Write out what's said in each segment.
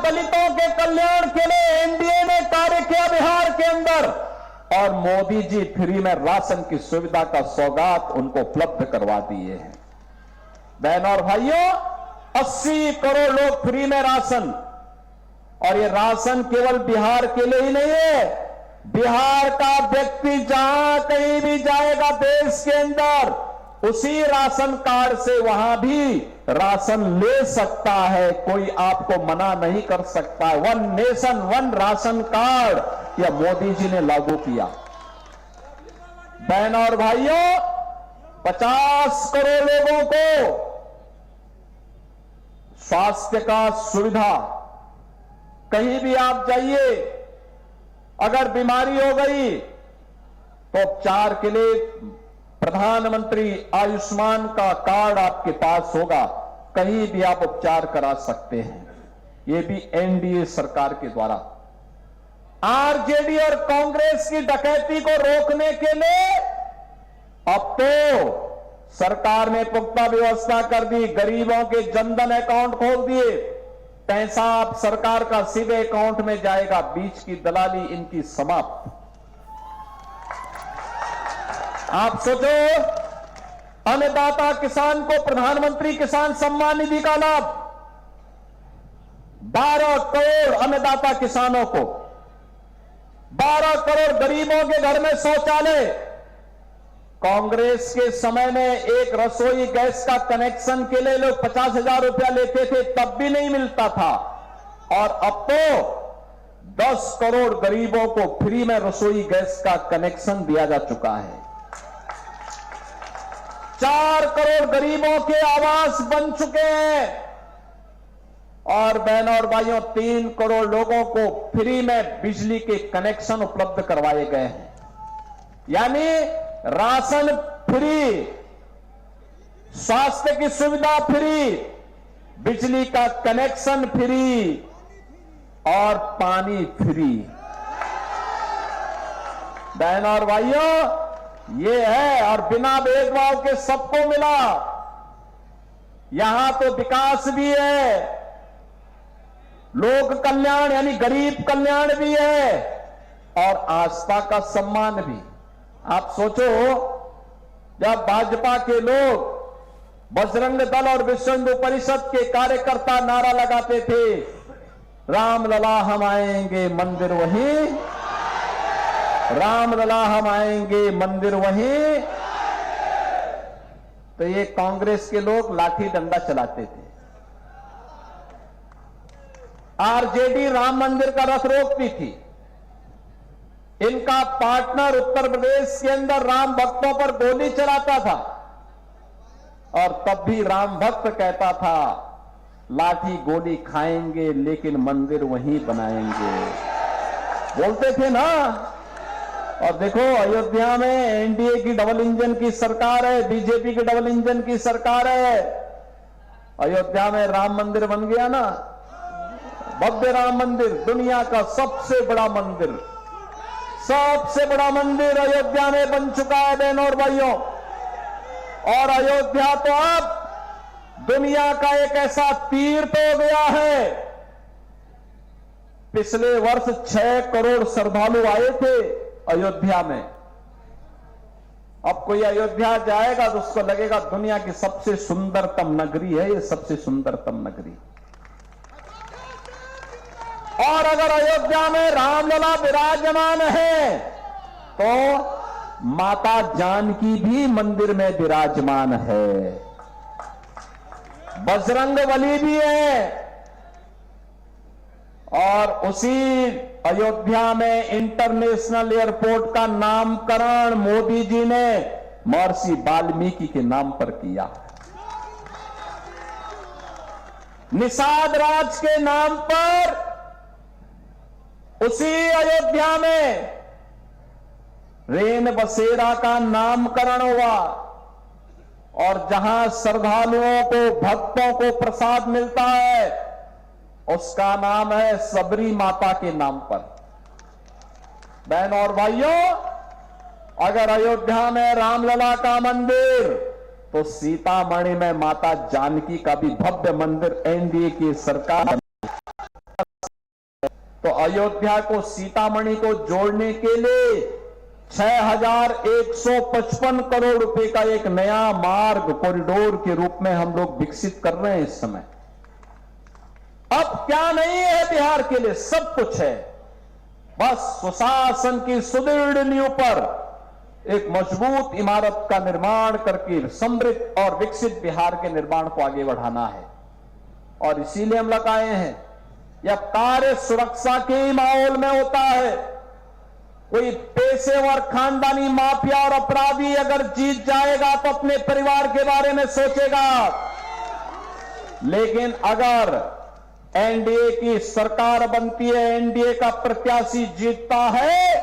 दलितों के कल्याण के लिए एनडीए ने कार्य किया बिहार के अंदर, और मोदी जी फ्री में राशन की सुविधा का सौगात उनको उपलब्ध करवा दिए हैं। बहनों और भाइयों, 80 करोड़ लोग फ्री में राशन, और ये राशन केवल बिहार के लिए ही नहीं है, बिहार का व्यक्ति जहां कहीं भी जाएगा देश के अंदर, उसी राशन कार्ड से वहां भी राशन ले सकता है, कोई आपको मना नहीं कर सकता है। One nation one ration card यह मोदी जी ने लागू किया। बहनों और भाइयों, 50 करोड़ लोगों को स्वास्थ्य का सुविधा, कहीं भी आप जाइए, अगर बीमारी हो गई तो उपचार के लिए प्रधानमंत्री आयुष्मान का कार्ड आपके पास होगा, कहीं भी आप उपचार करा सकते हैं। ये भी एनडीए सरकार के द्वारा। आरजेडी और कांग्रेस की डकैती को रोकने के लिए अब तो सरकार ने पुख्ता व्यवस्था कर दी, गरीबों के जनधन अकाउंट खोल दिए, पैसा आप सरकार का सीधे अकाउंट में जाएगा, बीच की दलाली इनकी समाप्त। आप सोचो, अन्नदाता किसान को प्रधानमंत्री किसान सम्मान निधि का लाभ, 12 करोड़ अन्नदाता किसानों को, 12 करोड़ गरीबों के घर में शौचालय। कांग्रेस के समय में एक रसोई गैस का कनेक्शन के लिए लोग 50,000 रुपया लेते थे, तब भी नहीं मिलता था, और अब तो 10 करोड़ गरीबों को फ्री में रसोई गैस का कनेक्शन दिया जा चुका है। 4 करोड़ गरीबों के आवास बन चुके हैं, और बहनों और भाइयों, 3 करोड़ लोगों को फ्री में बिजली के कनेक्शन उपलब्ध करवाए गए हैं। यानी राशन फ्री, स्वास्थ्य की सुविधा फ्री, बिजली का कनेक्शन फ्री और पानी फ्री। बहनों और भाइयों, ये है, और बिना भेदभाव के सबको मिला। यहां तो विकास भी है, लोक कल्याण यानी गरीब कल्याण भी है, और आस्था का सम्मान भी। आप सोचो, जब भाजपा के लोग, बजरंग दल और विश्व हिंदू परिषद के कार्यकर्ता नारा लगाते थे, रामलला हम आएंगे मंदिर वहीं, रामलला हम आएंगे मंदिर वहीं, तो ये कांग्रेस के लोग लाठी डंडा चलाते थे। आरजेडी राम मंदिर का रथ रोकती थी। इनका पार्टनर उत्तर प्रदेश के अंदर राम भक्तों पर गोली चलाता था, और तब भी राम भक्त कहता था, लाठी गोली खाएंगे लेकिन मंदिर वहीं बनाएंगे, बोलते थे ना। और देखो, अयोध्या में एनडीए की डबल इंजन की सरकार है, बीजेपी की डबल इंजन की सरकार है, अयोध्या में राम मंदिर बन गया ना, भव्य राम मंदिर, दुनिया का सबसे बड़ा मंदिर, सबसे बड़ा मंदिर अयोध्या में बन चुका है बहनों और भाइयों। और अयोध्या तो अब दुनिया का एक ऐसा तीर्थ हो गया है। पिछले वर्ष 6 करोड़ श्रद्धालु आए थे अयोध्या में। अब कोई अयोध्या जाएगा तो उसको लगेगा दुनिया की सबसे सुंदरतम नगरी है ये, सबसे सुंदरतम नगरी। और अगर अयोध्या में रामलला विराजमान है तो माता जानकी भी मंदिर में विराजमान है, बजरंगबली भी है, और उसी अयोध्या में इंटरनेशनल एयरपोर्ट का नामकरण मोदी जी ने महर्षि वाल्मीकि के नाम पर किया। निषाद राज के नाम पर उसी अयोध्या में रेन बसेरा का नामकरण हुआ, और जहां श्रद्धालुओं को, भक्तों को प्रसाद मिलता है, उसका नाम है सबरी माता के नाम पर। बहनों और भाइयों, अगर अयोध्या में रामलला का मंदिर, तो सीतामढ़ी में माता जानकी का भी भव्य मंदिर एनडीए की सरकार तो अयोध्या को सीतामढ़ी को जोड़ने के लिए 6,155 करोड़ रुपए का एक नया मार्ग कॉरिडोर के रूप में हम लोग विकसित कर रहे हैं इस समय। अब क्या नहीं है बिहार के लिए, सब कुछ है। बस सुशासन की सुदृढ़ नींव पर एक मजबूत इमारत का निर्माण करके समृद्ध और विकसित बिहार के निर्माण को आगे बढ़ाना है। और इसीलिए हम लोग आए हैं। यह कार्य सुरक्षा के माहौल में होता है। कोई पेशेवर खानदानी माफिया और अपराधी अगर जीत जाएगा तो अपने परिवार के बारे में सोचेगा, लेकिन अगर एनडीए की सरकार बनती है, एनडीए का प्रत्याशी जीतता है,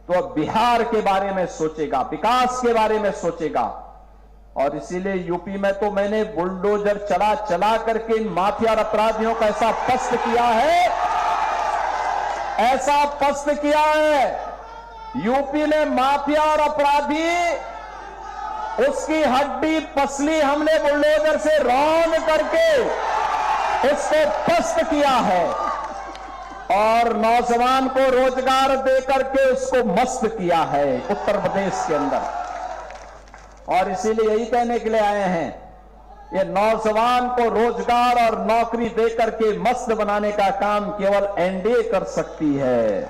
तो बिहार के बारे में सोचेगा, विकास के बारे में सोचेगा। और इसीलिए यूपी में तो मैंने बुलडोजर चला चला करके इन माफिया और अपराधियों का ऐसा पस्त किया है, ऐसा पस्त किया है। यूपी में माफिया और अपराधी, उसकी हड्डी पसली हमने बुलडोजर से रौंद करके उसको पस्त किया है और नौजवान को रोजगार देकर के उसको मस्त किया है उत्तर प्रदेश के अंदर। और इसीलिए यही कहने के लिए आए हैं, ये नौजवान को रोजगार और नौकरी देकर के मस्त बनाने का काम केवल एनडीए कर सकती है,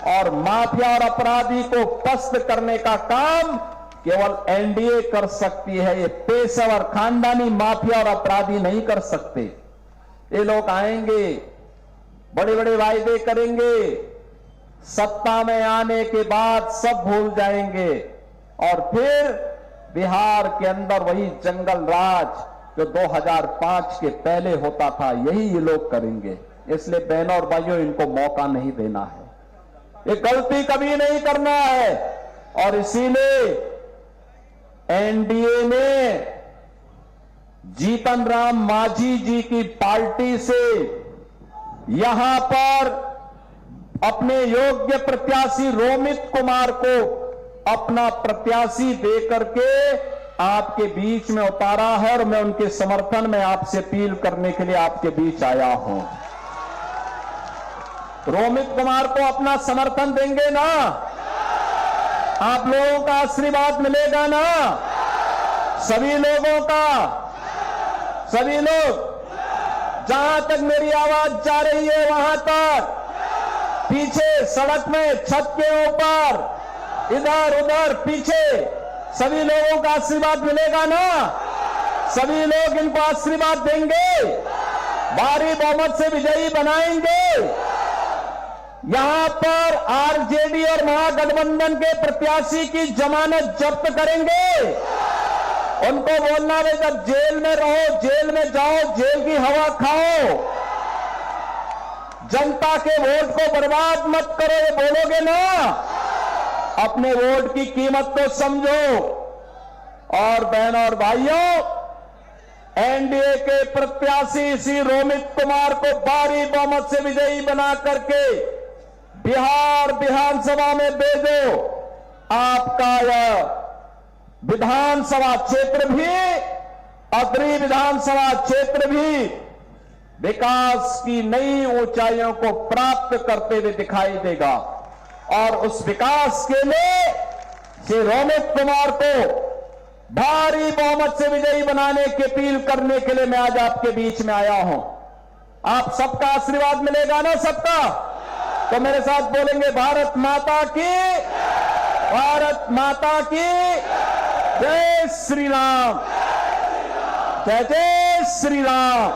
और माफिया और अपराधी को पस्त करने का काम केवल एनडीए कर सकती है। ये पेशेवर खानदानी माफिया और अपराधी नहीं कर सकते। ये लोग आएंगे, बड़े बड़े वायदे करेंगे, सत्ता में आने के बाद सब भूल जाएंगे और फिर बिहार के अंदर वही जंगल राज जो 2005 के पहले होता था, यही ये लोग करेंगे। इसलिए बहनों और भाइयों, इनको मौका नहीं देना है, ये गलती कभी नहीं करना है। और इसीलिए एनडीए ने जीतन राम मांझी जी की पार्टी से यहां पर अपने योग्य प्रत्याशी रोमित कुमार को अपना प्रत्याशी देकर के आपके बीच में उतारा है, और मैं उनके समर्थन में आपसे अपील करने के लिए आपके बीच आया हूं। रोमित कुमार को अपना समर्थन देंगे ना? आप लोगों का आशीर्वाद मिलेगा ना? सभी लोगों का, सभी लोग, जहां तक मेरी आवाज जा रही है वहां तक, पीछे सड़क में, छत के ऊपर, इधर उधर, पीछे, सभी लोगों का आशीर्वाद मिलेगा ना? सभी लोग इनको आशीर्वाद देंगे, भारी बहुमत से विजयी बनाएंगे। यहां पर आरजेडी और महागठबंधन के प्रत्याशी की जमानत जब्त करेंगे। उनको बोलना है, जब जेल में रहो, जेल में जाओ, जेल की हवा खाओ, जनता के वोट को बर्बाद मत करो, ये बोलोगे ना? अपने वोट की कीमत को समझो। और बहनों और भाइयों, एनडीए के प्रत्याशी श्री रोमित कुमार को भारी बहुमत से विजयी बना करके बिहार विधानसभा में भेजो। आपका यह विधानसभा क्षेत्र भी, अग्रणी विधानसभा क्षेत्र भी विकास की नई ऊंचाइयों को प्राप्त करते हुए दिखाई देगा। और उस विकास के लिए श्री रोमित कुमार को भारी बहुमत से विजयी बनाने की अपील करने के लिए मैं आज आपके बीच में आया हूं। आप सबका आशीर्वाद मिलेगा ना? सबका? तो मेरे साथ बोलेंगे, भारत माता की, भारत माता की जय श्री राम, जय जय श्री राम।